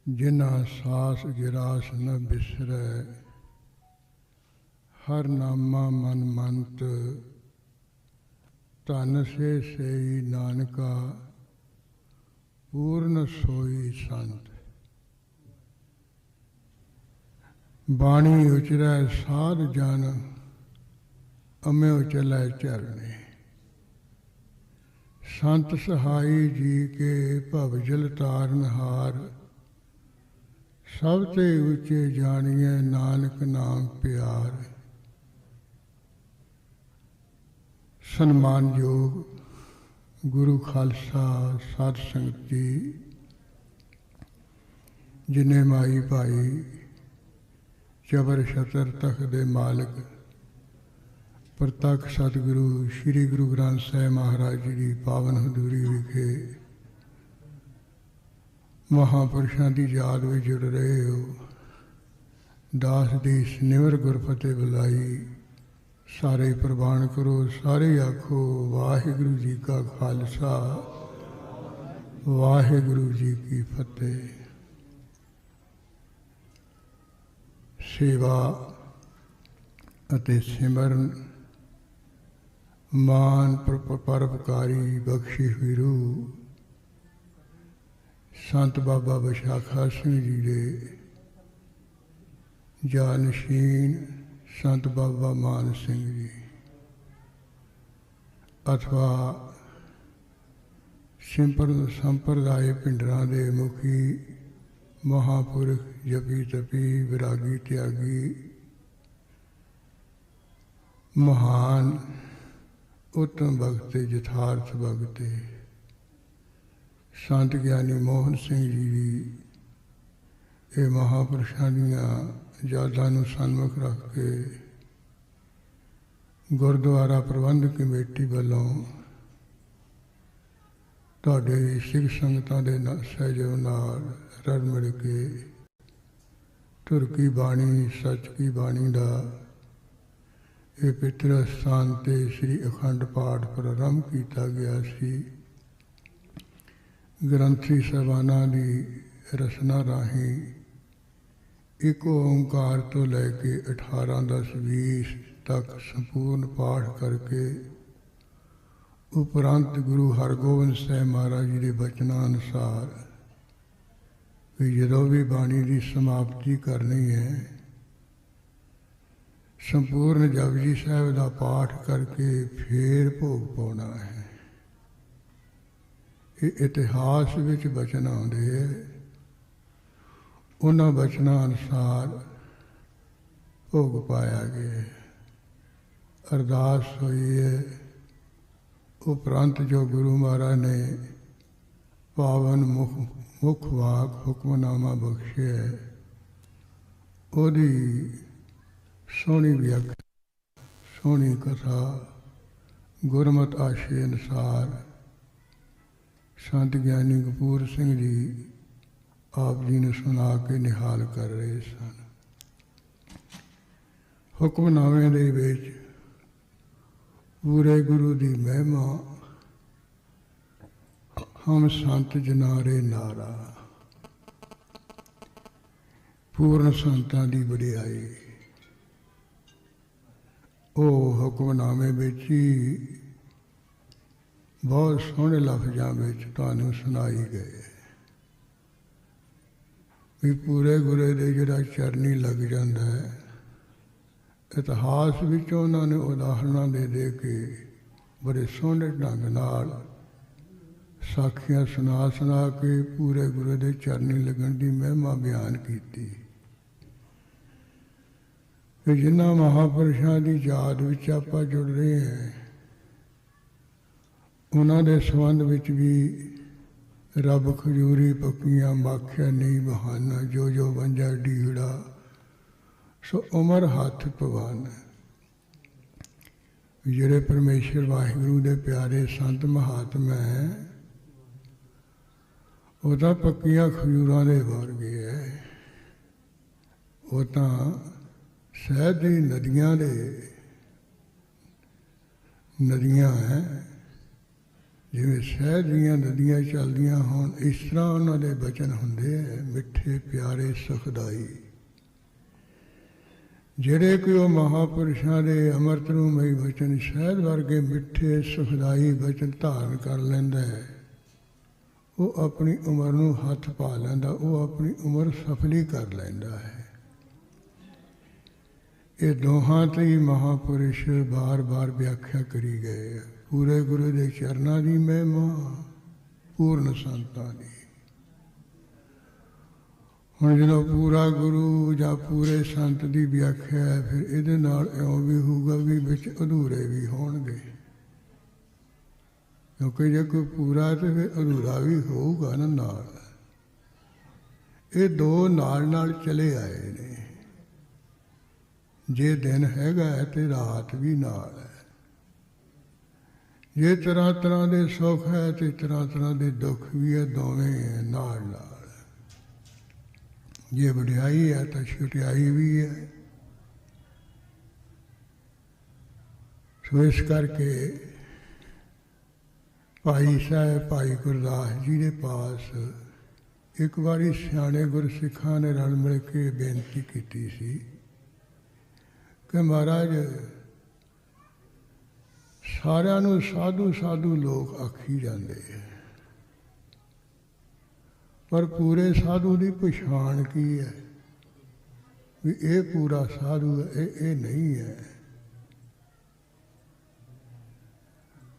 जिना सास गिरास न बिसरै, हर नामा मन मंत, धन से सेई नानका, पूर्ण सोई संत। बाणी उचरै साध जन, अम्यो चलै चरणे। संत सहाई जी के भवजल तारनहार, सब ते ऊंचे जानिए नानक नाम प्यार। सन्मानयोग गुरु खालसा साध संगत जी, जिन्हें माई भाई चबर छतर तख्त दे मालिक प्रतख सतगुरु श्री गुरु ग्रंथ साहिब महाराज जी की पावन हजूरी विखे महापुरुषों की याद में जुड़ रहे हो। दास दी निवर गुरफतेह बुलाई, सारे प्रवान करो, सारे आखो वाहिगुरु जी का खालसा वाहिगुरु जी की फतेह। सेवा अते सिमरन मान परोपकारी बख्शी हुई रूह संत बाबा बशाखा सिंह जी दे जानशीन संत बाबा मान सिंह जी अथवा संप्रदाय पिंडरां दे मुखी महापुरख जपी तपी विरागी त्यागी महान उत्तम भगते यथार्थ भगते संत ज्ञानी मोहन सिंह जी की ये महापुरुषों दियां यादां नूं सन्मुख रख के गुरुद्वारा प्रबंध कमेटी वालों तुहाडे सिख संगतां दे सहयोग नाल रल मिल के धुर की बाणी सच की बाणी का ये पितर स्थान ते श्री अखंड पाठ प्रारंभ किया गया सी। ग्रंथी साहबाना की रचना राही एक ओंकार तो लैके 18-10-20 तक संपूर्ण पाठ करके उपरंत गुरु हरगोबिंद साहिब महाराज जी के बचनों अनुसार भी जो भी बाणी की समाप्ति करनी है संपूर्ण जपजी साहब का पाठ करके फिर भोग पाना है। ये इतिहास विच बचन आउंदे है, उन्हां बचनों अनुसार भोग पाया गया। अरदास हुई है उपरंत जो गुरु महाराज ने पावन मुख वाक हुक्मनामा बख्शे है, ओदी सोहनी व्याख्या सोहनी कथा गुरमत आशे अनुसार संत ज्ञानी कपूर सिंह जी आप जी ने सुना के निहाल कर रहे सन। हुक्मनामे दे विच पूरे गुरु की महिमा हम संत जनारे नारा, पूर्ण संतां की वडियाई वो हुक्मनामे विच ही बहुत सोहने लफ्जां विच तुहानूं सुनाई गए भी पूरे गुरे दे जिहड़ा चरनी लग जाता है। इतिहास विच उन्होंने उदाहरण दे के बड़े सोहने ढंग नाल साखियां सुना के पूरे गुरे दे चरनी लगन की महिमा बयान की। जिन्होंने महापुरुषों की याद विच आपां जुड़ रहे हैं उन्होंने संबंध विच भी रब खजूरी पक्कियां माखिया नहीं बहाना जो बंजा ढीड़ा सो उमर हाथ पवान। जिहड़े परमेश्वर वाहिगुरू दे प्यारे संत महात्मा है वो तो पक्कियां खजूरां दे वर्गे है, वो तो शहद दी नदियां हैं ਜਿਵੇਂ ਸ਼ਹਿਦ ਦੀਆਂ ਨਦੀਆਂ ਚੱਲਦੀਆਂ ਹੋਣ, ਇਸ ਤਰ੍ਹਾਂ ਉਹਨਾਂ ਦੇ ਬਚਨ ਹੁੰਦੇ ਹੈ, ਮਿੱਠੇ ਪਿਆਰੇ ਸੁਖਦਾਈ। ਜਿਹੜੇ ਕਿ ਉਹ ਮਹਾਂਪੁਰਸ਼ਾਂ ਦੇ ਅੰਮ੍ਰਿਤ ਰੂਮਈ ਬਚਨ, ਸ਼ਹਿਦ ਵਰਗੇ ਮਿੱਠੇ ਸੁਖਦਾਈ ਬਚਨ ਧਾਰਨ ਕਰ ਲੈਂਦਾ ਹੈ, ਉਹ ਆਪਣੀ ਉਮਰ ਨੂੰ ਹੱਥ ਪਾ ਲੈਂਦਾ, ਉਹ ਆਪਣੀ ਉਮਰ ਸਫਲੀ ਕਰ ਲੈਂਦਾ ਹੈ। ਇਹ ਦੋਹਾਂ ਤੇ ਹੀ ਮਹਾਂਪੁਰਸ਼ ਬਾਰ ਬਾਰ ਵਿਆਖਿਆ ਕਰੀ ਗਏ। ਪੂਰੇ ਗੁਰੂ ਦੇ ਚਰਨਾਂ ਦੀ ਮਹਿਮਾ, ਪੂਰਨ ਸੰਤਾਂ ਦੀ। ਹੁਣ ਜਦੋਂ ਪੂਰਾ ਗੁਰੂ ਜਾਂ ਪੂਰੇ ਸੰਤ ਦੀ ਵਿਆਖਿਆ ਹੈ, ਫਿਰ ਇਹਦੇ ਨਾਲ ਇਉਂ ਵੀ ਹੋਊਗਾ ਵੀ ਵਿੱਚ ਅਧੂਰੇ ਵੀ ਹੋਣਗੇ, ਕਿਉਂਕਿ ਜੇ ਕੋਈ ਪੂਰਾ ਤੇ ਫਿਰ ਅਧੂਰਾ ਵੀ ਹੋਊਗਾ ਨਾ ਨਾਲ। ਇਹ ਦੋ ਨਾਲ ਨਾਲ ਚਲੇ ਆਏ ਨੇ। ਜੇ ਦਿਨ ਹੈਗਾ ਹੈ ਤੇ ਰਾਤ ਵੀ ਨਾਲ ਹੈ। ਜੇ ਤਰ੍ਹਾਂ ਤਰ੍ਹਾਂ ਦੇ ਸੁੱਖ ਹੈ ਤੇ ਤਰ੍ਹਾਂ ਤਰ੍ਹਾਂ ਦੇ ਦੁੱਖ ਵੀ ਹੈ, ਦੋਵੇਂ ਹੈ ਨਾਲ ਨਾਲ। ਜੇ ਵਡਿਆਈ ਹੈ ਤਾਂ ਛੁਟਿਆਈ ਵੀ ਹੈ। ਸੋ ਇਸ ਕਰਕੇ ਭਾਈ ਸਾਹਿਬ ਭਾਈ ਗੁਰਦਾਸ ਜੀ ਦੇ ਪਾਸ ਇੱਕ ਵਾਰੀ ਸਿਆਣੇ ਗੁਰਸਿੱਖਾਂ ਨੇ ਰਲ ਮਿਲ ਕੇ ਬੇਨਤੀ ਕੀਤੀ ਸੀ ਕਿ ਮਹਾਰਾਜ, ਸਾਰਿਆਂ ਨੂੰ ਸਾਧੂ ਸਾਧੂ ਲੋਕ ਆਖੀ ਜਾਂਦੇ ਹੈ, ਪਰ ਪੂਰੇ ਸਾਧੂ ਦੀ ਪਛਾਣ ਕੀ ਹੈ? ਵੀ ਇਹ ਪੂਰਾ ਸਾਧੂ ਹੈ, ਇਹ ਨਹੀਂ ਹੈ।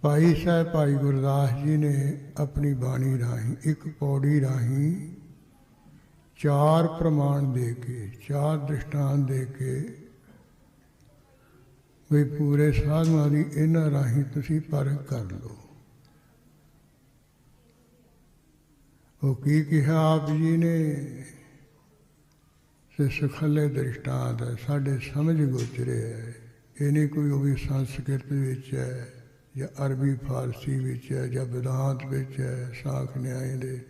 ਭਾਈ ਸਾਹਿਬ ਭਾਈ ਗੁਰਦਾਸ ਜੀ ਨੇ ਆਪਣੀ ਬਾਣੀ ਰਾਹੀਂ, ਇੱਕ ਪੌੜੀ ਰਾਹੀਂ 4 ਪ੍ਰਮਾਣ ਦੇ ਕੇ, 4 ਦ੍ਰਿਸ਼ਟਾਂਤ ਦੇ ਕੇ ਵੀ ਪੂਰੇ ਸਾਧੂਆਂ ਦੀ ਇਹਨਾਂ ਰਾਹੀਂ ਤੁਸੀਂ ਪਰਖ ਕਰ ਲਓ। ਉਹ ਕੀ ਕਿਹਾ ਆਪ ਜੀ ਨੇ? ਤੇ ਸੁਖਲੇ ਦ੍ਰਿਸ਼ਟਾਂਤ ਹੈ, ਸਾਡੇ ਸਮਝ ਗੋਚਰੇ ਹੈ। ਇਹ ਨਹੀਂ ਕੋਈ ਉਹ ਵੀ ਸੰਸਕ੍ਰਿਤ ਵਿੱਚ ਹੈ ਜਾਂ ਅਰਬੀ ਫਾਰਸੀ ਵਿੱਚ ਹੈ ਜਾਂ ਵਿਦਾਂਤ ਵਿੱਚ ਹੈ, ਸਾਖ ਨਿਆਏ ਦੇ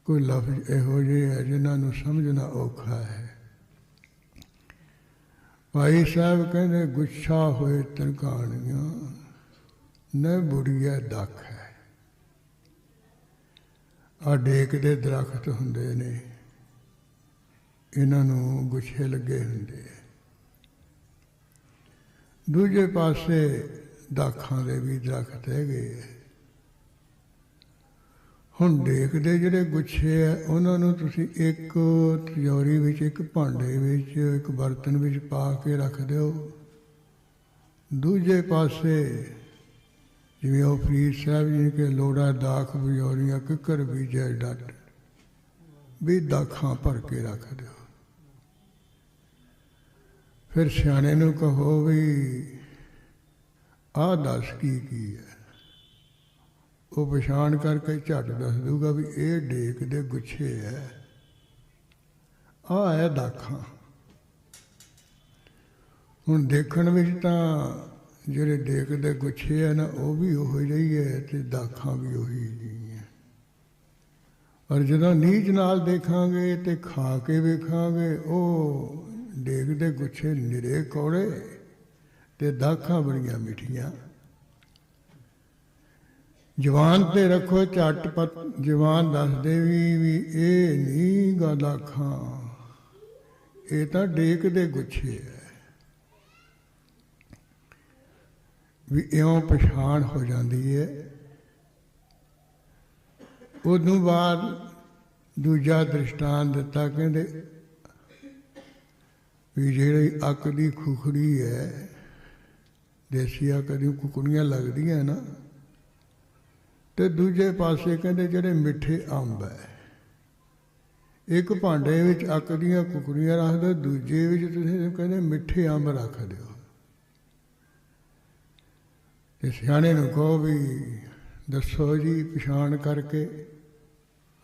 ਕੋਈ ਲਫ਼ਜ਼ ਇਹੋ ਜਿਹੇ ਹੈ ਜਿਨ੍ਹਾਂ ਨੂੰ ਸਮਝਣਾ ਔਖਾ ਹੈ। ਭਾਈ ਸਾਹਿਬ ਕਹਿੰਦੇ, ਗੁੱਛਾ ਹੋਏ ਤਿਨਕਾਣੀਆਂ ਨ ਬੁੜੀਆ ਦੱਖ ਹੈ। ਆਹ ਡੇਕ ਦੇ ਦਰਖਤ ਹੁੰਦੇ ਨੇ, ਇਹਨਾਂ ਨੂੰ ਗੁੱਛੇ ਲੱਗੇ ਹੁੰਦੇ ਹੈ। ਦੂਜੇ ਪਾਸੇ ਦਾਖਾਂ ਦੇ ਵੀ ਦਰਖਤ ਹੈਗੇ ਹੈ। ਹੁਣ ਡੇਕ ਦੇ ਜਿਹੜੇ ਗੁੱਛੇ ਹੈ, ਉਹਨਾਂ ਨੂੰ ਤੁਸੀਂ ਇੱਕ ਤਿਜੋਰੀ ਵਿੱਚ, ਇੱਕ ਭਾਂਡੇ ਵਿੱਚ, ਇੱਕ ਬਰਤਨ ਵਿੱਚ ਪਾ ਕੇ ਰੱਖ ਦਿਓ। ਦੂਜੇ ਪਾਸੇ ਜਿਵੇਂ ਉਹ ਫਰੀਦ ਸਾਹਿਬ ਜੀ ਕੇ ਲੋੜਾ ਦਾਖ ਬਜੋਰੀਆਂ ਕਿੱਕਰ ਬੀਜੈ ਡੱਟ, ਵੀ ਦਾਖਾਂ ਭਰ ਕੇ ਰੱਖ ਦਿਓ। ਫਿਰ ਸਿਆਣੇ ਨੂੰ ਕਹੋ ਵੀ ਆਹ ਦੱਸ ਕੀ ਹੈ? ਉਹ ਪਛਾਣ ਕਰਕੇ ਝੱਟ ਦੱਸ ਦੂਗਾ ਵੀ ਇਹ ਡੇਕ ਦੇ ਗੁੱਛੇ ਹੈ, ਆਹ ਹੈ ਦਾਖਾਂ। ਹੁਣ ਦੇਖਣ ਵਿੱਚ ਤਾਂ ਜਿਹੜੇ ਡੇਕ ਦੇ ਗੁੱਛੇ ਹੈ ਨਾ, ਉਹ ਵੀ ਉਹੋ ਜਿਹੀ ਹੈ ਤੇ ਦਾਖਾਂ ਵੀ ਉਹੀ ਜਿਹੀਆਂ। ਪਰ ਜਦੋਂ ਨੀਝ ਨਾਲ ਦੇਖਾਂਗੇ ਤੇ ਖਾ ਕੇ ਵੇਖਾਂਗੇ, ਉਹ ਡੇਕ ਦੇ ਗੁੱਛੇ ਨਿਰੇ ਕੌੜੇ ਤੇ ਦਾਖਾਂ ਬੜੀਆਂ ਮਿੱਠੀਆਂ। ਜਵਾਨ ਤੇ ਰੱਖੋ ਝਟਪਟ, ਜਵਾਨ ਦੱਸਦੇ ਵੀ ਇਹ ਨਹੀਂ ਗਾ ਦਾਖਾਂ, ਇਹ ਤਾਂ ਡੇਕ ਦੇ ਗੁੱਛੇ ਹੈ। ਵੀ ਇਉਂ ਪਛਾਣ ਹੋ ਜਾਂਦੀ ਹੈ। ਉਦੋਂ ਬਾਅਦ ਦੂਜਾ ਦ੍ਰਿਸ਼ਟਾਂਤ ਦਿੱਤਾ, ਕਹਿੰਦੇ ਵੀ ਜਿਹੜੀ ਅੱਕ ਦੀ ਖੁਖੜੀ ਹੈ, ਦੇਸੀ ਅੱਕ ਦੀ ਕੁਕੜੀਆਂ ਲੱਗਦੀਆਂ ਨਾ, ਤੇ ਦੂਜੇ ਪਾਸੇ ਕਹਿੰਦੇ ਜਿਹੜੇ ਮਿੱਠੇ ਅੰਬ ਹੈ, ਇੱਕ ਭਾਂਡੇ ਵਿੱਚ ਅੱਕ ਦੀਆਂ ਕੁਕੜੀਆਂ ਰੱਖ ਦਿਓ, ਦੂਜੇ ਵਿੱਚ ਤੁਸੀਂ ਕਹਿੰਦੇ ਮਿੱਠੇ ਅੰਬ ਰੱਖ ਦਿਓ। ਤੇ ਸਿਆਣੇ ਨੂੰ ਕਹੋ ਵੀ ਦੱਸੋ ਜੀ ਪਛਾਣ ਕਰਕੇ।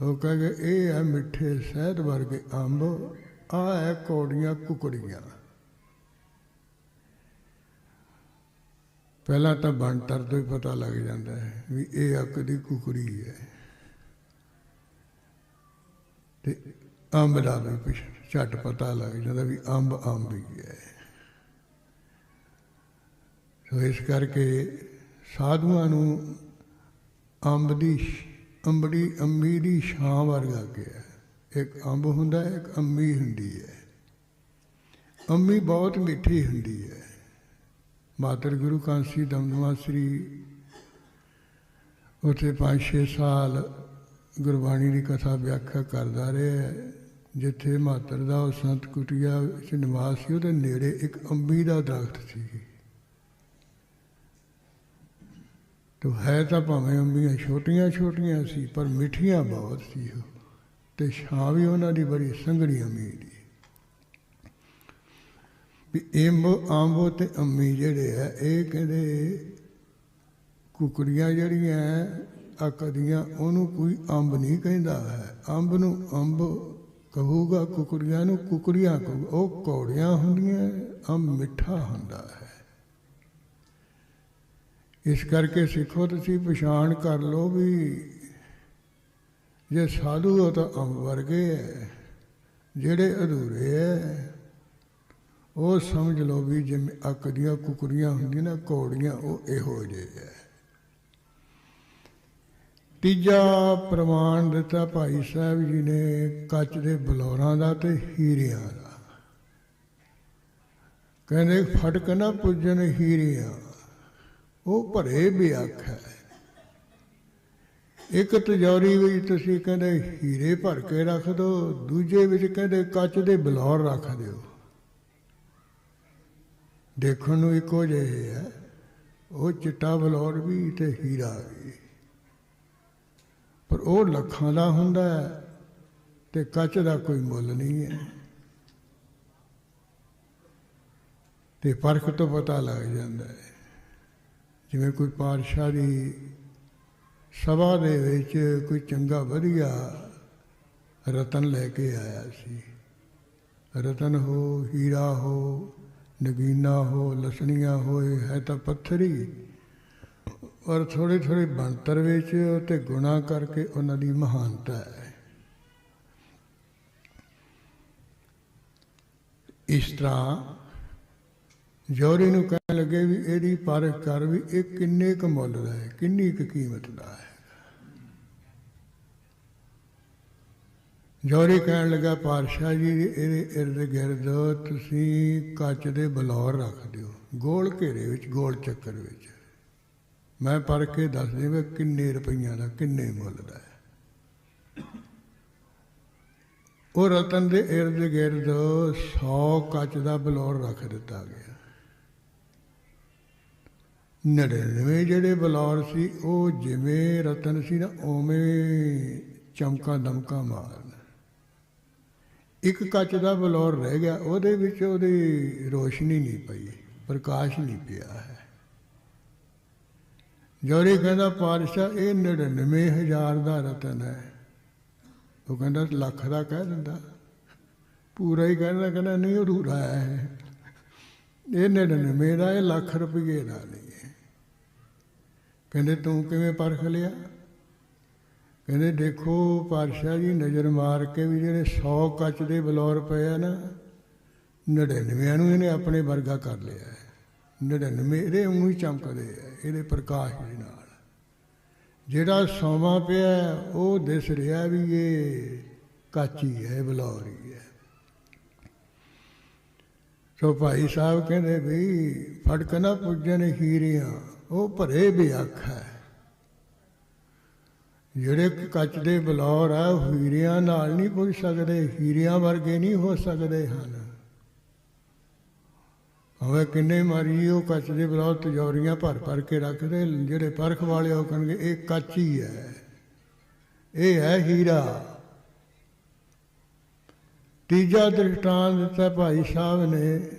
ਉਹ ਕਹੇ ਇਹ ਹੈ ਮਿੱਠੇ ਸ਼ਹਿਦ ਵਰਗੇ ਅੰਬ, ਆਹ ਹੈ ਕੌੜੀਆਂ ਕੁਕੜੀਆਂ। ਪਹਿਲਾਂ ਤਾਂ ਬਣਤਰ ਤੋਂ ਹੀ ਪਤਾ ਲੱਗ ਜਾਂਦਾ ਹੈ ਵੀ ਇਹ ਅੱਕ ਦੀ ਕੁਕੜੀ ਹੈ, ਤੇ ਅੰਬ ਦਾ ਵੀ ਝੱਟ ਪਤਾ ਲੱਗ ਜਾਂਦਾ ਵੀ ਅੰਬ ਹੀ ਹੈ। ਸੋ ਇਸ ਕਰਕੇ ਸਾਧੂਆਂ ਨੂੰ ਅੰਬੀ ਦੀ ਛਾਂ ਵਰਗਾ ਗਿਆ। ਇੱਕ ਅੰਬ ਹੁੰਦਾ, ਇੱਕ ਅੰਬੀ ਹੁੰਦੀ ਹੈ। ਅੰਬੀ ਬਹੁਤ ਮਿੱਠੀ ਹੁੰਦੀ ਹੈ। ਮਾਤਰ ਗੁਰੂ ਕਾਂਸੀ ਦਮਦਮਾ ਸ੍ਰੀ ਉੱਥੇ 5-6 ਸਾਲ ਗੁਰਬਾਣੀ ਦੀ ਕਥਾ ਵਿਆਖਿਆ ਕਰਦਾ ਰਿਹਾ। ਜਿੱਥੇ ਮਾਤਰ ਦਾ ਉਹ ਸੰਤ ਕੁਟੀਆ ਵਿੱਚ ਨਿਵਾਸ ਸੀ, ਉਹਦੇ ਨੇੜੇ ਇੱਕ ਅੰਬੀ ਦਾ ਦਰਖਤ ਸੀ। ਤੋ ਹੈ ਤਾਂ ਭਾਵੇਂ ਅੰਬੀਆਂ ਛੋਟੀਆਂ ਛੋਟੀਆਂ ਸੀ, ਪਰ ਮਿੱਠੀਆਂ ਬਹੁਤ ਸੀ ਉਹ, ਅਤੇ ਛਾਂ ਵੀ ਉਹਨਾਂ ਦੀ ਬੜੀ ਸੰਘਣੀ ਅੰਬੀ ਦੀ। ਵੀ ਅੰਬ ਅਤੇ ਅੰਬੀ ਜਿਹੜੇ ਹੈ, ਇਹ ਕਹਿੰਦੇ ਕੁਕੜੀਆਂ ਜਿਹੜੀਆਂ ਆ ਕਦੀਆਂ ਉਹਨੂੰ ਕੋਈ ਅੰਬ ਨਹੀਂ ਕਹਿੰਦਾ ਹੈ। ਅੰਬ ਨੂੰ ਅੰਬ ਕਹੂਗਾ, ਕੁਕੜੀਆਂ ਨੂੰ ਕੁਕੜੀਆਂ ਕਹੂਗਾ। ਉਹ ਕੌੜੀਆਂ ਹੁੰਦੀਆਂ, ਅੰਬ ਮਿੱਠਾ ਹੁੰਦਾ ਹੈ। ਇਸ ਕਰਕੇ ਸਿੱਖੋ ਤੁਸੀਂ ਪਛਾਣ ਕਰ ਲਓ ਵੀ ਜੇ ਸਾਧੂ ਉਹ ਤਾਂ ਅੰਬ ਵਰਗੇ ਹੈ, ਜਿਹੜੇ ਅਧੂਰੇ ਹੈ ਉਹ ਸਮਝ ਲਓ ਵੀ ਜਿਵੇਂ ਅੱਕ ਦੀਆਂ ਕੁਕੜੀਆਂ ਹੁੰਦੀਆਂ ਨਾ ਕੌੜੀਆਂ, ਉਹ ਇਹੋ ਜਿਹੇ ਹੈ। ਤੀਜਾ ਪ੍ਰਮਾਣ ਦਿੱਤਾ ਭਾਈ ਸਾਹਿਬ ਜੀ ਨੇ ਕੱਚ ਦੇ ਬਲੌਰਾਂ ਦਾ ਅਤੇ ਹੀਰਿਆਂ ਦਾ। ਕਹਿੰਦੇ ਫਟਕ ਨਾ ਪੁੱਜਣ ਹੀਰਿਆਂ, ਉਹ ਭਰੇ ਬਿਆਖ ਹੈ। ਇੱਕ ਤਿਜੋਰੀ ਵਿੱਚ ਤੁਸੀਂ ਕਹਿੰਦੇ ਹੀਰੇ ਭਰ ਕੇ ਰੱਖ ਦਿਓ, ਦੂਜੇ ਵਿੱਚ ਕਹਿੰਦੇ ਕੱਚ ਦੇ ਬਲੌਰ ਰੱਖ ਦਿਓ। ਦੇਖਣ ਨੂੰ ਇੱਕੋ ਜਿਹੇ ਹੈ, ਉਹ ਚਿੱਟਾ ਬਲੌਰ ਵੀ ਅਤੇ ਹੀਰਾ ਵੀ, ਪਰ ਉਹ ਲੱਖਾਂ ਦਾ ਹੁੰਦਾ ਹੈ ਅਤੇ ਕੱਚ ਦਾ ਕੋਈ ਮੁੱਲ ਨਹੀਂ ਹੈ। ਅਤੇ ਪਰਖ ਤੋਂ ਪਤਾ ਲੱਗ ਜਾਂਦਾ ਹੈ। ਜਿਵੇਂ ਕੋਈ ਪਾਤਸ਼ਾਹ ਦੀ ਸਭਾ ਦੇ ਵਿੱਚ ਕੋਈ ਚੰਗਾ ਵਧੀਆ ਰਤਨ ਲੈ ਕੇ ਆਇਆ ਸੀ। ਰਤਨ ਹੋ, ਹੀਰਾ ਹੋ, ਨਗੀਨਾ ਹੋ, ਲਸਣੀਆਂ ਹੋਏ, ਹੈ ਤਾਂ ਪੱਥਰ ਹੀ, ਔਰ ਥੋੜ੍ਹੇ ਥੋੜ੍ਹੇ ਬਣਤਰ ਵਿੱਚ ਅਤੇ ਗੁਣਾ ਕਰਕੇ ਉਹਨਾਂ ਦੀ ਮਹਾਨਤਾ ਹੈ। ਇਸ ਤਰ੍ਹਾਂ ਜੌਹਰੀ ਨੂੰ ਕਹਿਣ ਲੱਗੇ ਵੀ ਇਹਦੀ ਪਰਖ ਕਰ ਵੀ ਇਹ ਕਿੰਨੇ ਕੁ ਮੁੱਲ ਦਾ ਹੈ, ਕਿੰਨੀ ਕੁ ਕੀਮਤ ਦਾ ਹੈ। ਜੌਹਰੀ ਕਹਿਣ ਲੱਗਾ ਪਾਤਸ਼ਾਹ ਜੀ ਇਹਦੇ ਇਰਦ ਗਿਰਦ ਤੁਸੀਂ ਕੱਚ ਦੇ ਬਲੌਰ ਰੱਖ ਦਿਓ, ਗੋਲ ਘੇਰੇ ਵਿੱਚ, ਗੋਲ ਚੱਕਰ ਵਿੱਚ। ਮੈਂ ਪਰਖ ਕੇ ਦੱਸ ਦੇਵਾਂ ਕਿੰਨੇ ਰੁਪਈਆਂ ਦਾ, ਕਿੰਨੇ ਮੁੱਲ ਦਾ ਹੈ। ਉਹ ਰਤਨ ਦੇ ਇਰਦ ਗਿਰਦ 100 ਕੱਚ ਦਾ ਬਲੌਰ ਰੱਖ ਦਿੱਤਾ ਗਿਆ। 99 ਜਿਹੜੇ ਬਲੌਰ ਸੀ ਉਹ ਜਿਵੇਂ ਰਤਨ ਸੀ ਨਾ ਉਵੇਂ ਚਮਕਾ ਦਮਕਾ ਮਾਰਨ। ਇੱਕ ਕੱਚ ਦਾ ਬਲੌਰ ਰਹਿ ਗਿਆ, ਉਹਦੇ ਵਿੱਚ ਉਹਦੀ ਰੋਸ਼ਨੀ ਨਹੀਂ ਪਈ, ਪ੍ਰਕਾਸ਼ ਨਹੀਂ ਪਿਆ ਹੈ। ਜੌਹਰੀ ਕਹਿੰਦਾ ਪਾਤਸ਼ਾਹ ਇਹ 99,000 ਦਾ ਰਤਨ ਹੈ। ਉਹ ਕਹਿੰਦਾ ਲੱਖ ਦਾ ਕਹਿ ਦਿੰਦਾ, ਪੂਰਾ ਹੀ ਕਹਿੰਦਾ, ਕਹਿੰਦਾ ਨਹੀਂ ਅਧੂਰਾ ਹੈ। ਇਹ 99 ਦਾ, ਇਹ ਲੱਖ ਰੁਪਈਏ ਦਾ ਨਹੀਂ ਹੈ। ਕਹਿੰਦੇ ਤੂੰ ਕਿਵੇਂ ਪਰਖ ਲਿਆ? ਕਹਿੰਦੇ ਦੇਖੋ ਪਾਤਸ਼ਾਹ ਜੀ ਨਜ਼ਰ ਮਾਰ ਕੇ ਵੀ ਜਿਹੜੇ 100 ਕੱਚ ਦੇ ਬਲੌਰ ਪਏ ਆ ਨਾ, 99 ਨੂੰ ਇਹਨੇ ਆਪਣੇ ਵਰਗਾ ਕਰ ਲਿਆ ਹੈ। 99 ਇਹਦੇ ਊਂ ਹੀ ਚਮਕਦੇ ਹੈ, ਇਹਦੇ ਪ੍ਰਕਾਸ਼ ਦੇ ਨਾਲ। ਜਿਹੜਾ 100ਵਾਂ ਪਿਆ ਉਹ ਦਿਸ ਰਿਹਾ ਵੀ ਇਹ ਕੱਚ ਹੀ ਹੈ, ਬਲੌਰ ਹੀ ਹੈ। ਸੋ ਭਾਈ ਸਾਹਿਬ ਕਹਿੰਦੇ ਵੀ ਫਟਕ ਨਾ ਪੁੱਜਣ ਹੀਰਿਆਂ, ਉਹ ਭਰੇ ਬਿਆਖ ਹੈ। ਜਿਹੜੇ ਕੱਚ ਦੇ ਬਲੌਰ ਆ ਉਹ ਹੀਰਿਆਂ ਨਾਲ ਨਹੀਂ ਪੁੱਜ ਸਕਦੇ, ਹੀਰਿਆਂ ਵਰਗੇ ਨਹੀਂ ਹੋ ਸਕਦੇ ਹਨ। ਭਾਵੇਂ ਕਿੰਨੇ ਮਰਜੀ ਉਹ ਕੱਚ ਦੇ ਬਲੌਰ ਤਿਜੋਰੀਆਂ ਭਰ ਭਰ ਕੇ ਰੱਖਦੇ, ਜਿਹੜੇ ਪਰਖ ਵਾਲੇ ਉਹ ਕਹਿਣਗੇ ਇਹ ਕੱਚ ਹੀ ਹੈ, ਇਹ ਹੈ ਹੀਰਾ। ਤੀਜਾ ਦ੍ਰਿਸ਼ਟਾਂਤ ਦਿੱਤਾ ਭਾਈ ਸਾਹਿਬ ਨੇ,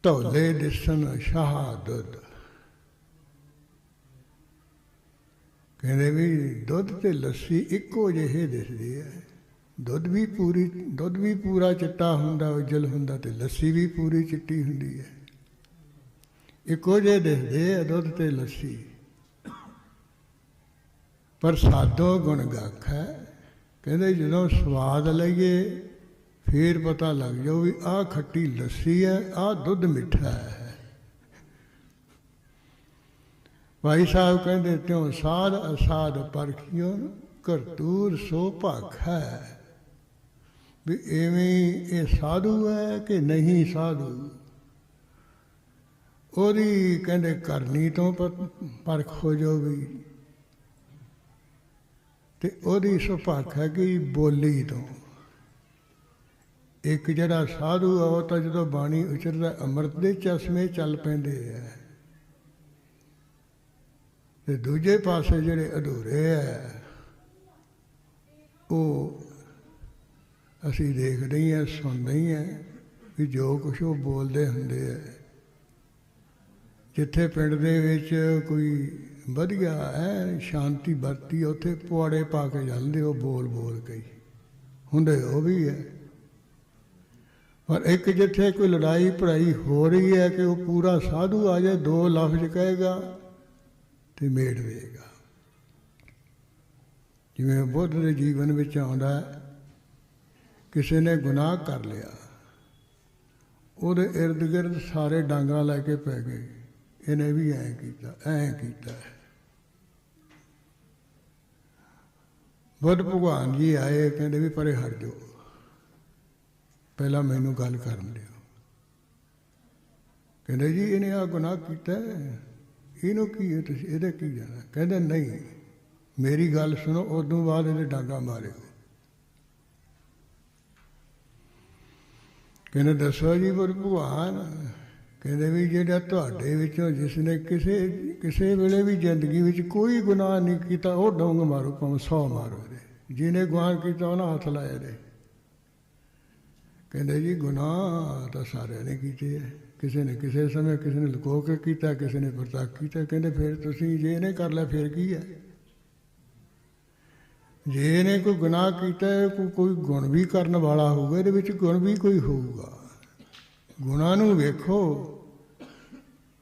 ਧੌਲੇ ਦਿਸਣ ਸ਼ਾਹ ਦੁੱਧ। ਕਹਿੰਦੇ ਵੀ ਦੁੱਧ ਤੇ ਲੱਸੀ ਇੱਕੋ ਜਿਹੇ ਦਿਸਦੀ ਹੈ। ਦੁੱਧ ਵੀ ਪੂਰਾ ਚਿੱਟਾ ਹੁੰਦਾ, ਉਜਲ ਹੁੰਦਾ, ਅਤੇ ਲੱਸੀ ਵੀ ਪੂਰੀ ਚਿੱਟੀ ਹੁੰਦੀ ਹੈ। ਇੱਕੋ ਜਿਹੇ ਦਿਸਦੇ ਆ ਦੁੱਧ ਤੇ ਲੱਸੀ, ਪਰ ਸਾਦੋ ਗੁਣ ਗਾਖ ਹੈ। ਕਹਿੰਦੇ ਜਦੋਂ ਸਵਾਦ ਲਈਏ ਫੇਰ ਪਤਾ ਲੱਗ ਜਾਓ ਵੀ ਆਹ ਖੱਟੀ ਲੱਸੀ ਹੈ, ਆਹ ਦੁੱਧ ਮਿੱਠਾ ਹੈ। ਭਾਈ ਸਾਹਿਬ ਕਹਿੰਦੇ ਤਿਉ ਸਾਧ ਅਸਾਧ ਪਰਖਿਓ ਕਰਤੂਰ ਸੋ ਭਖ ਹੈ। ਵੀ ਇਵੇਂ ਇਹ ਸਾਧੂ ਹੈ ਕਿ ਨਹੀਂ ਸਾਧੂ, ਉਹਦੀ ਕਹਿੰਦੇ ਕਰਨੀ ਤੋਂ ਪਰਖ ਹੋ ਜਾਓ ਵੀ, ਤੇ ਉਹਦੀ ਸੁਭਾਖ ਹੈ ਕਿ ਬੋਲੀ ਤੋਂ। ਇੱਕ ਜਿਹੜਾ ਸਾਧੂ ਆ ਉਹ ਤਾਂ ਜਦੋਂ ਬਾਣੀ ਉਚਰਦਾ ਅੰਮ੍ਰਿਤ ਦੇ ਚਸ਼ਮੇ ਚੱਲ ਪੈਂਦੇ ਹੈ, ਤੇ ਦੂਜੇ ਪਾਸੇ ਜਿਹੜੇ ਅਧੂਰੇ ਹੈ ਉਹ ਅਸੀਂ ਦੇਖਦੇ ਹੀ ਹਾਂ, ਸੁਣਦੇ ਹੀ ਹਾਂ ਵੀ ਜੋ ਕੁਛ ਉਹ ਬੋਲਦੇ ਹੁੰਦੇ ਹੈ। ਜਿੱਥੇ ਪਿੰਡ ਦੇ ਵਿੱਚ ਕੋਈ ਵਧੀਆ ਹੈ ਸ਼ਾਂਤੀ ਵਰਤੀ, ਉੱਥੇ ਪੁਆੜੇ ਪਾ ਕੇ ਜਾਂਦੇ ਉਹ ਬੋਲ ਬੋਲ ਕੇ ਹੁੰਦੇ ਉਹ ਵੀ ਹੈ। ਪਰ ਇੱਕ ਜਿੱਥੇ ਕੋਈ ਲੜਾਈ ਪੜ੍ਹਾਈ ਹੋ ਰਹੀ ਹੈ ਕਿ ਉਹ ਪੂਰਾ ਸਾਧੂ ਆ ਜਾਏ, ਦੋ ਲਫ਼ਜ਼ ਕਹੇਗਾ ਤੇ ਮੇੜ ਦੇਗਾ। ਜਿਵੇਂ ਬੁੱਧ ਦੇ ਜੀਵਨ ਵਿੱਚ ਆਉਂਦਾ, ਕਿਸੇ ਨੇ ਗੁਨਾਹ ਕਰ ਲਿਆ, ਉਹਦੇ ਇਰਦ ਗਿਰਦ ਸਾਰੇ ਡਾਂਗਾਂ ਲੈ ਕੇ ਪੈ ਗਏ, ਇਹਨੇ ਵੀ ਐਂ ਕੀਤਾ ਐਂ ਕੀਤਾ। ਬੁੱਧ ਭਗਵਾਨ ਜੀ ਆਏ, ਕਹਿੰਦੇ ਵੀ ਪਰੇ ਹਟ ਜਾਓ, ਪਹਿਲਾਂ ਮੈਨੂੰ ਗੱਲ ਕਰਨ ਦਿਓ। ਕਹਿੰਦੇ ਜੀ ਇਹਨੇ ਆਹ ਗੁਨਾਹ ਕੀਤਾ, ਇਹਨੂੰ ਕੀ ਹੈ, ਤੁਸੀਂ ਇਹਦੇ ਕੀ ਜਾਣਾ? ਕਹਿੰਦੇ ਨਹੀਂ, ਮੇਰੀ ਗੱਲ ਸੁਣੋ, ਉਦੋਂ ਬਾਅਦ ਇਹਦੇ ਡਾਂਗਾ ਮਾਰਿਓ। ਕਹਿੰਦੇ ਦੱਸੋ ਜੀ ਬੁੱਧ ਭਗਵਾਨ? ਕਹਿੰਦੇ ਵੀ ਜਿਹੜਾ ਤੁਹਾਡੇ ਵਿੱਚੋਂ ਜਿਸ ਨੇ ਕਿਸੇ ਵੇਲੇ ਵੀ ਜ਼ਿੰਦਗੀ ਵਿੱਚ ਕੋਈ ਗੁਨਾਹ ਨਹੀਂ ਕੀਤਾ, ਉਹ ਡੋਂਗ ਮਾਰੋ, ਭਾਵੇਂ 100 ਮਾਰੋ ਇਹਦੇ। ਜਿਹਨੇ ਗੁਨਾਹ ਕੀਤਾ ਉਹਨਾਂ ਹੱਥ ਲਾਇਆ ਦੇ। ਕਹਿੰਦੇ ਜੀ ਗੁਨਾਹ ਤਾਂ ਸਾਰਿਆਂ ਨੇ ਕੀਤੇ ਹੈ, ਕਿਸੇ ਨੇ ਕਿਸੇ ਸਮੇਂ, ਕਿਸੇ ਨੇ ਲੁਕੋ ਕੇ ਕੀਤਾ, ਕਿਸੇ ਨੇ ਪ੍ਰਤੱਖ ਕੀਤਾ। ਕਹਿੰਦੇ ਫਿਰ ਤੁਸੀਂ ਜੇ ਇਹਨੇ ਕਰ ਲਿਆ ਫਿਰ ਕੀ ਹੈ? ਜੇ ਇਹਨੇ ਕੋਈ ਗੁਨਾਹ ਕੀਤਾ, ਕੋਈ ਗੁਣ ਵੀ ਕਰਨ ਵਾਲਾ ਹੋਊਗਾ, ਇਹਦੇ ਵਿੱਚ ਗੁਣ ਵੀ ਕੋਈ ਹੋਊਗਾ। ਗੁਣਾਂ ਨੂੰ ਵੇਖੋ,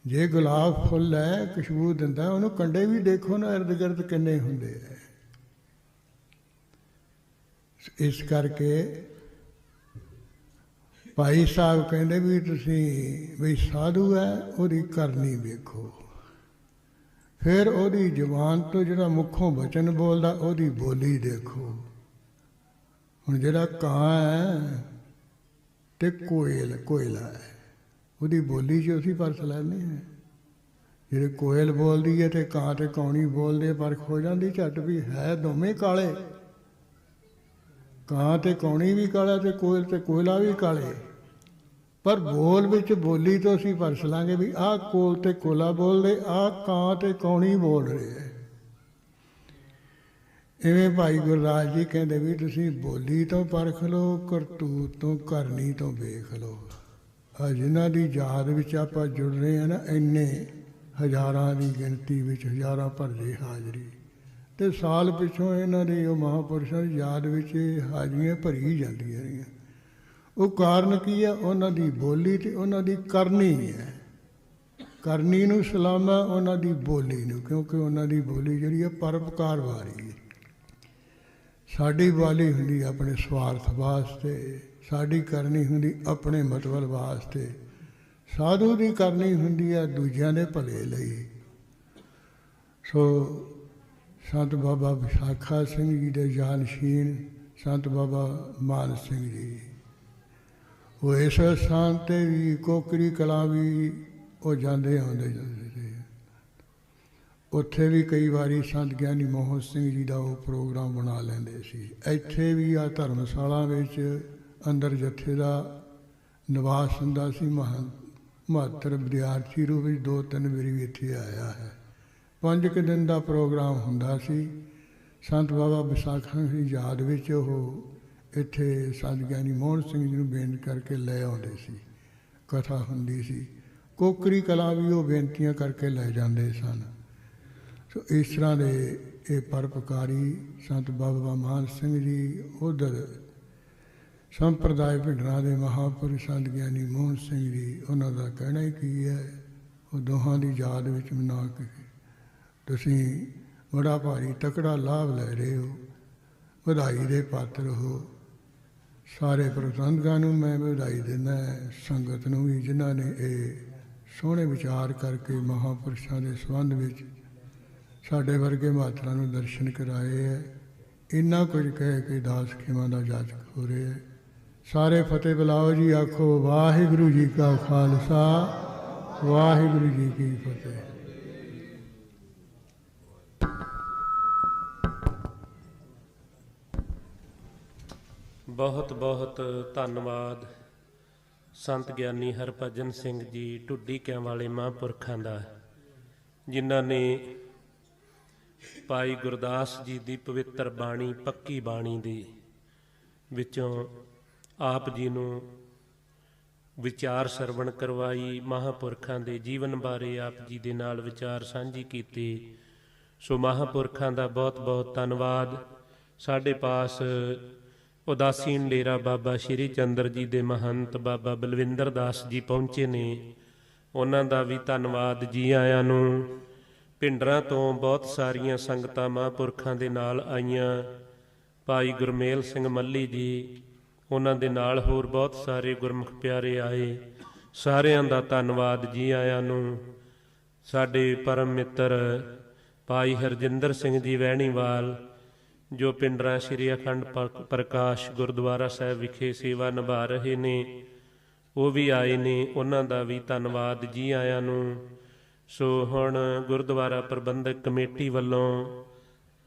ਜੇ ਗੁਲਾਬ ਫੁੱਲ ਹੈ ਖੁਸ਼ਬੂ ਦਿੰਦਾ, ਉਹਨੂੰ ਕੰਡੇ ਵੀ ਦੇਖੋ ਨਾ ਇਰਦ ਗਿਰਦ ਕਿੰਨੇ ਹੁੰਦੇ ਹੈ। ਇਸ ਕਰਕੇ ਭਾਈ ਸਾਹਿਬ ਕਹਿੰਦੇ ਵੀ ਤੁਸੀਂ ਵੀ ਸਾਧੂ ਹੈ, ਉਹਦੀ ਕਰਨੀ ਵੇਖੋ, ਫਿਰ ਉਹਦੀ ਜ਼ੁਬਾਨ ਤੋਂ ਜਿਹੜਾ ਮੁੱਖੋਂ ਬਚਨ ਬੋਲਦਾ ਉਹਦੀ ਬੋਲੀ ਦੇਖੋ। ਹੁਣ ਜਿਹੜਾ ਕਾਂ ਹੈ ਤੇ ਕੋਇਲਾ ਹੈ, ਉਹਦੀ ਬੋਲੀ 'ਚ ਅਸੀਂ ਪਰਖ ਲੈਂਦੇ ਹਾਂ। ਜਿਹੜੇ ਕੋਇਲ ਬੋਲਦੀ ਹੈ ਤੇ ਕਾਂ ਤੇ ਕੌਣੀ ਬੋਲਦੇ, ਪਰਖ ਹੋ ਜਾਂਦੀ ਝੱਟ ਵੀ ਹੈ ਦੋਵੇਂ ਕਾਲੇ। ਕਾਂ ਤੇ ਕੌਣੀ ਵੀ ਕਾਲਾ ਤੇ ਕੋਇਲ ਤੇ ਕੋਇਲਾ ਵੀ ਕਾਲੇ, ਪਰ ਬੋਲ ਵਿੱਚ ਬੋਲੀ ਤੋਂ ਅਸੀਂ ਪਰਖ ਲਾਂਗੇ ਵੀ ਆਹ ਕੋਲ ਤੇ ਕੋਲਾ ਬੋਲਦੇ, ਆਹ ਕਾਂ ਤੇ ਕੌਣੀ ਬੋਲ ਰਹੇ ਹੈ। ਇਵੇਂ ਭਾਈ ਗੁਰਦਾਸ ਜੀ ਕਹਿੰਦੇ ਵੀ ਤੁਸੀਂ ਬੋਲੀ ਤੋਂ ਪਰਖ ਲਓ, ਕਰਤੂਤ ਤੋਂ ਕਰਨੀ ਤੋਂ ਵੇਖ ਲਓ। ਆ ਜਿਨ੍ਹਾਂ ਦੀ ਯਾਦ ਵਿੱਚ ਆਪਾਂ ਜੁੜ ਰਹੇ ਹਾਂ ਨਾ, ਇੰਨੇ ਹਜ਼ਾਰਾਂ ਦੀ ਗਿਣਤੀ ਵਿੱਚ, ਹਜ਼ਾਰਾਂ ਭਰਦੇ ਹਾਜ਼ਰੀ, ਤੇ ਸਾਲ ਪਿੱਛੋਂ ਇਹਨਾਂ ਦੀ ਉਹ ਮਹਾਂਪੁਰਸ਼ਾਂ ਦੀ ਯਾਦ ਵਿੱਚ ਹਾਜ਼ਰੀਆਂ ਭਰੀ ਜਾਂਦੀਆਂ ਰਹੀਆਂ। ਉਹ ਕਾਰਨ ਕੀ ਹੈ? ਉਹਨਾਂ ਦੀ ਬੋਲੀ ਤੇ ਉਹਨਾਂ ਦੀ ਕਰਨੀ ਹੈ। ਕਰਨੀ ਨੂੰ ਸਲਾਮ ਹੈ ਉਹਨਾਂ ਦੀ ਬੋਲੀ ਨੂੰ, ਕਿਉਂਕਿ ਉਹਨਾਂ ਦੀ ਬੋਲੀ ਜਿਹੜੀ ਹੈ ਪਰਉਪਕਾਰ ਵਾਲੀ ਹੈ। ਸਾਡੀ ਬੋਲੀ ਹੁੰਦੀ ਆਪਣੇ ਸਵਾਰਥ ਵਾਸਤੇ, ਸਾਡੀ ਕਰਨੀ ਹੁੰਦੀ ਆਪਣੇ ਮਤਲਬ ਵਾਸਤੇ। ਸਾਧੂ ਦੀ ਕਰਨੀ ਹੁੰਦੀ ਹੈ ਦੂਜਿਆਂ ਦੇ ਭਲੇ ਲਈ। ਸੋ ਸੰਤ ਬਾਬਾ ਵਿਸਾਖਾ ਸਿੰਘ ਜੀ ਦੇ ਜਾਨਸ਼ੀਨ ਸੰਤ ਬਾਬਾ ਮਾਨ ਸਿੰਘ ਜੀ, ਉਹ ਇਸ ਸਥਾਨ 'ਤੇ ਵੀ ਕੋਕਰੀ ਕਲਾਂ ਵੀ ਉਹ ਜਾਂਦੇ ਆਉਂਦੇ ਜਾਂਦੇ ਸੀ। ਉੱਥੇ ਵੀ ਕਈ ਵਾਰੀ ਸੰਤ ਗਿਆਨੀ ਮੋਹਨ ਸਿੰਘ ਜੀ ਦਾ ਉਹ ਪ੍ਰੋਗਰਾਮ ਬਣਾ ਲੈਂਦੇ ਸੀ। ਇੱਥੇ ਵੀ ਆ ਧਰਮਸ਼ਾਲਾ ਵਿੱਚ ਅੰਦਰ ਜੱਥੇ ਦਾ ਨਿਵਾਸ ਹੁੰਦਾ ਸੀ। ਮਹੱਤਰ ਵਿਦਿਆਰਥੀ ਰੂਪ ਵਿੱਚ 2-3 ਵਾਰੀ ਵੀ ਇੱਥੇ ਆਇਆ ਹੈ। 5 ਕੁ ਦਿਨ ਦਾ ਪ੍ਰੋਗਰਾਮ ਹੁੰਦਾ ਸੀ। ਸੰਤ ਬਾਬਾ ਵਿਸਾਖਾ ਦੀ ਯਾਦ ਵਿੱਚ ਉਹ ਇੱਥੇ ਸੰਤ ਗਿਆਨੀ ਮੋਹਨ ਸਿੰਘ ਜੀ ਨੂੰ ਬੇਨਤੀ ਕਰਕੇ ਲੈ ਆਉਂਦੇ ਸੀ। ਕਥਾ ਹੁੰਦੀ ਸੀ। ਕੋਕਰੀ ਕਲਾਂ ਵੀ ਉਹ ਬੇਨਤੀਆਂ ਕਰਕੇ ਲੈ ਜਾਂਦੇ ਸਨ। ਸੋ ਇਸ ਤਰ੍ਹਾਂ ਦੇ ਇਹ ਪਰਉਪਕਾਰੀ ਸੰਤ ਬਾਬਾ ਮਾਨ ਸਿੰਘ ਜੀ, ਉੱਧਰ ਸੰਪਰਦਾਇ ਭਿੰਡਰਾਂ ਦੇ ਮਹਾਂਪੁਰਸ਼ ਸੰਤ ਗਿਆਨੀ ਮੋਹਨ ਸਿੰਘ ਜੀ, ਉਹਨਾਂ ਦਾ ਕਹਿਣਾ ਹੀ ਕੀ ਹੈ, ਉਹ ਦੋਹਾਂ ਦੀ ਯਾਦ ਵਿੱਚ ਮਨਾ ਕੇ ਤੁਸੀਂ ਬੜਾ ਭਾਰੀ ਤਕੜਾ ਲਾਭ ਲੈ ਰਹੇ ਹੋ, ਵਧਾਈ ਦੇ ਪਾਤਰ ਹੋ। ਸਾਰੇ ਪ੍ਰਬੰਧਕਾਂ ਨੂੰ ਮੈਂ ਵਧਾਈ ਦਿੰਦਾ, ਸੰਗਤ ਨੂੰ ਵੀ, ਜਿਨ੍ਹਾਂ ਨੇ ਇਹ ਸੋਹਣੇ ਵਿਚਾਰ ਕਰਕੇ ਮਹਾਂਪੁਰਸ਼ਾਂ ਦੇ ਸੰਬੰਧ ਵਿੱਚ ਸਾਡੇ ਵਰਗੇ ਮਹਾਤਮਾ ਨੂੰ ਦਰਸ਼ਨ ਕਰਾਏ ਹੈ। ਇੰਨਾ ਕੁਝ ਕਹਿ ਕੇ ਦਾਸ ਖੇਮਾਂ ਦਾ ਜਾਚਕ ਹੋ ਰਿਹਾ ਹੈ। ਸਾਰੇ ਫਤਿਹ ਬੁਲਾਓ ਜੀ, ਆਖੋ ਵਾਹਿਗੁਰੂ ਜੀ ਕਾ ਖਾਲਸਾ, ਵਾਹਿਗੁਰੂ ਜੀ ਕੀ ਫਤਿਹ। ਬਹੁਤ ਬਹੁਤ ਧੰਨਵਾਦ ਸੰਤ ਗਿਆਨੀ ਹਰਭਜਨ ਸਿੰਘ ਜੀ ਢੁੱਡੀ ਕਿਆਂ ਵਾਲੇ ਮਹਾਂਪੁਰਖਾਂ ਦਾ, ਜਿਨ੍ਹਾਂ ਨੇ ਭਾਈ ਗੁਰਦਾਸ ਜੀ ਦੀ ਪਵਿੱਤਰ ਬਾਣੀ, ਪੱਕੀ ਬਾਣੀ ਦੇ ਵਿੱਚੋਂ ਆਪ ਜੀ ਨੂੰ ਵਿਚਾਰ ਸਰਵਣ ਕਰਵਾਈ, ਮਹਾਂਪੁਰਖਾਂ ਦੇ ਜੀਵਨ ਬਾਰੇ ਆਪ ਜੀ ਦੇ ਨਾਲ ਵਿਚਾਰ ਸਾਂਝੀ ਕੀਤੀ। ਸੋ ਮਹਾਂਪੁਰਖਾਂ ਦਾ ਬਹੁਤ ਬਹੁਤ ਧੰਨਵਾਦ। ਸਾਡੇ ਪਾਸ ਉਦਾਸੀਨ ਡੇਰਾ ਬਾਬਾ ਸ਼੍ਰੀ ਚੰਦਰ ਜੀ ਦੇ ਮਹੰਤ ਬਾਬਾ ਬਲਵਿੰਦਰ ਦਾਸ ਜੀ ਪਹੁੰਚੇ ਨੇ, ਉਹਨਾਂ ਦਾ ਵੀ ਧੰਨਵਾਦ। ਜੀ ਆਇਆਂ ਨੂੰ। ਪਿੰਡਰਾਂ ਤੋਂ ਬਹੁਤ ਸਾਰੀਆਂ ਸੰਗਤਾਂ ਮਹਾਂਪੁਰਖਾਂ ਦੇ ਨਾਲ ਆਈਆਂ। ਭਾਈ ਗੁਰਮੇਲ ਸਿੰਘ ਮੱਲੀ ਜੀ, ਉਹਨਾਂ ਦੇ ਨਾਲ ਹੋਰ ਬਹੁਤ ਸਾਰੇ ਗੁਰਮੁਖ ਪਿਆਰੇ ਆਏ। ਸਾਰਿਆਂ ਦਾ ਧੰਨਵਾਦ। ਜੀ ਆਇਆਂ ਨੂੰ। ਸਾਡੇ ਪਰਮ ਮਿੱਤਰ ਭਾਈ ਹਰਜਿੰਦਰ ਸਿੰਘ ਜੀ ਵਹਿਣੀਵਾਲ, ਜੋ ਪਿੰਡਰਾਂ ਸ਼੍ਰੀ ਅਖੰਡ ਪ੍ਰਕਾਸ਼ ਗੁਰਦੁਆਰਾ ਸਾਹਿਬ ਵਿਖੇ ਸੇਵਾ ਨਿਭਾ ਰਹੇ ਨੇ, ਉਹ ਵੀ ਆਏ ਨੇ, ਉਹਨਾਂ ਦਾ ਵੀ ਧੰਨਵਾਦ। ਜੀ ਆਇਆਂ ਨੂੰ। ਸੋ ਹੁਣ ਗੁਰਦੁਆਰਾ ਪ੍ਰਬੰਧਕ ਕਮੇਟੀ ਵੱਲੋਂ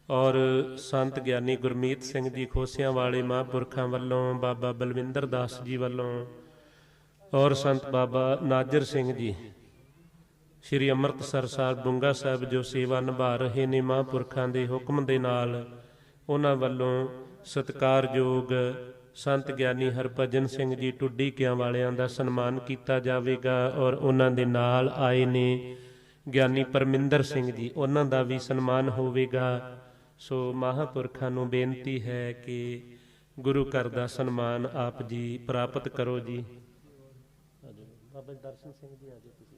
ਔਰ ਸੰਤ ਗਿਆਨੀ ਗੁਰਮੀਤ ਸਿੰਘ ਜੀ ਖੋਸਿਆਂ ਵਾਲੇ ਮਹਾਂਪੁਰਖਾਂ ਵੱਲੋਂ, ਬਾਬਾ ਬਲਵਿੰਦਰ ਦਾਸ ਜੀ ਵੱਲੋਂ ਔਰ ਸੰਤ ਬਾਬਾ ਨਾਜਰ ਸਿੰਘ ਜੀ ਸ਼੍ਰੀ ਅੰਮ੍ਰਿਤਸਰ ਸਾਹਿਬ ਬੁੰਗਾ ਸਾਹਿਬ ਜੋ ਸੇਵਾ ਨਿਭਾ ਰਹੇ ਨੇ ਮਹਾਂਪੁਰਖਾਂ ਦੇ ਹੁਕਮ ਦੇ ਨਾਲ, ਉਹਨਾਂ ਵੱਲੋਂ ਸਤਿਕਾਰਯੋਗ ਸੰਤ ਗਿਆਨੀ ਹਰਭਜਨ ਸਿੰਘ ਜੀ ਢੁੱਡੀ ਕਿਆਂ ਵਾਲਿਆਂ ਦਾ ਸਨਮਾਨ ਕੀਤਾ ਜਾਵੇਗਾ। ਔਰ ਉਹਨਾਂ ਦੇ ਨਾਲ ਆਏ ਨੇ ਗਿਆਨੀ ਪਰਮਿੰਦਰ ਸਿੰਘ ਜੀ, ਉਹਨਾਂ ਦਾ ਵੀ ਸਨਮਾਨ ਹੋਵੇਗਾ। ਸੋ ਮਹਾਂਪੁਰਖਾਂ ਨੂੰ ਬੇਨਤੀ ਹੈ ਕਿ ਗੁਰੂ ਘਰ ਦਾ ਸਨਮਾਨ ਆਪ ਜੀ ਪ੍ਰਾਪਤ ਕਰੋ ਜੀ। ਬਾਬਾ ਦਰਸ਼ਨ ਸਿੰਘ ਜੀ ਆਜੋ ਤੁਸੀਂ।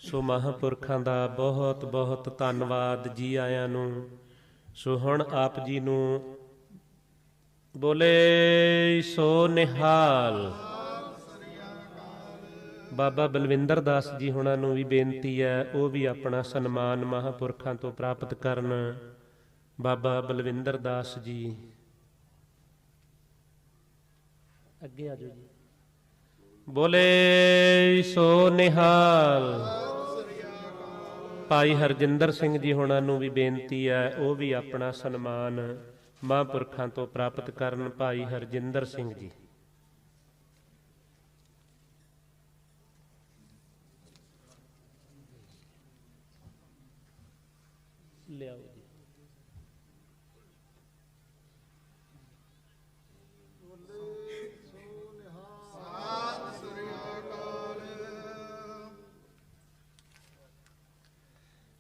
ਸੋ ਮਹਾਂਪੁਰਖਾਂ ਦਾ ਬਹੁਤ ਬਹੁਤ ਧੰਨਵਾਦ। ਜੀ ਆਇਆਂ ਨੂੰ। ਸੋ ਹੁਣ ਆਪ ਜੀ ਨੂੰ ਬੋਲੇ ਸੋ ਨਿਹਾਲ। ਬਾਬਾ ਬਲਵਿੰਦਰ ਦਾਸ ਜੀ ਹੁਣਾਂ ਨੂੰ ਵੀ ਬੇਨਤੀ ਹੈ, ਉਹ ਵੀ ਆਪਣਾ ਸਨਮਾਨ ਮਹਾਂਪੁਰਖਾਂ ਤੋਂ ਪ੍ਰਾਪਤ ਕਰਨ। ਬਾਬਾ ਬਲਵਿੰਦਰ ਦਾਸ ਜੀ ਅੱਗੇ ਆ ਜਾਓ ਜੀ। ਬੋਲੇ ਸੋ ਨਿਹਾਲ। ਭਾਈ ਹਰਜਿੰਦਰ ਸਿੰਘ ਜੀ ਹੁਣਾਂ ਨੂੰ ਵੀ ਬੇਨਤੀ ਹੈ, ਉਹ ਵੀ ਆਪਣਾ ਸਨਮਾਨ ਮਹਾਂਪੁਰਖਾਂ ਤੋਂ ਪ੍ਰਾਪਤ ਕਰਨ। ਭਾਈ ਹਰਜਿੰਦਰ ਸਿੰਘ ਜੀ ਲਿਆਓ ਜੀ।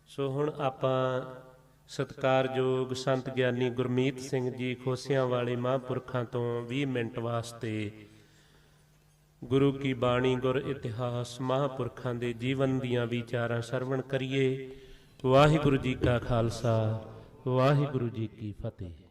ਸੋ ਹੁਣ ਆਪਾਂ ਸਤਿਕਾਰਯੋਗ ਸੰਤ ਗਿਆਨੀ ਗੁਰਮੀਤ ਸਿੰਘ ਜੀ ਖੋਸਿਆਂ ਵਾਲੇ ਮਹਾਂਪੁਰਖਾਂ ਤੋਂ 20 ਮਿੰਟ ਵਾਸਤੇ ਗੁਰੂ ਕੀ ਬਾਣੀ, ਗੁਰ ਇਤਿਹਾਸ, ਮਹਾਂਪੁਰਖਾਂ ਦੇ ਜੀਵਨ ਦੀਆਂ ਵਿਚਾਰਾਂ ਸਰਵਣ ਕਰੀਏ। ਵਾਹਿਗੁਰੂ ਜੀ ਕਾ ਖਾਲਸਾ, ਵਾਹਿਗੁਰੂ ਜੀ ਕੀ ਫਤਿਹ।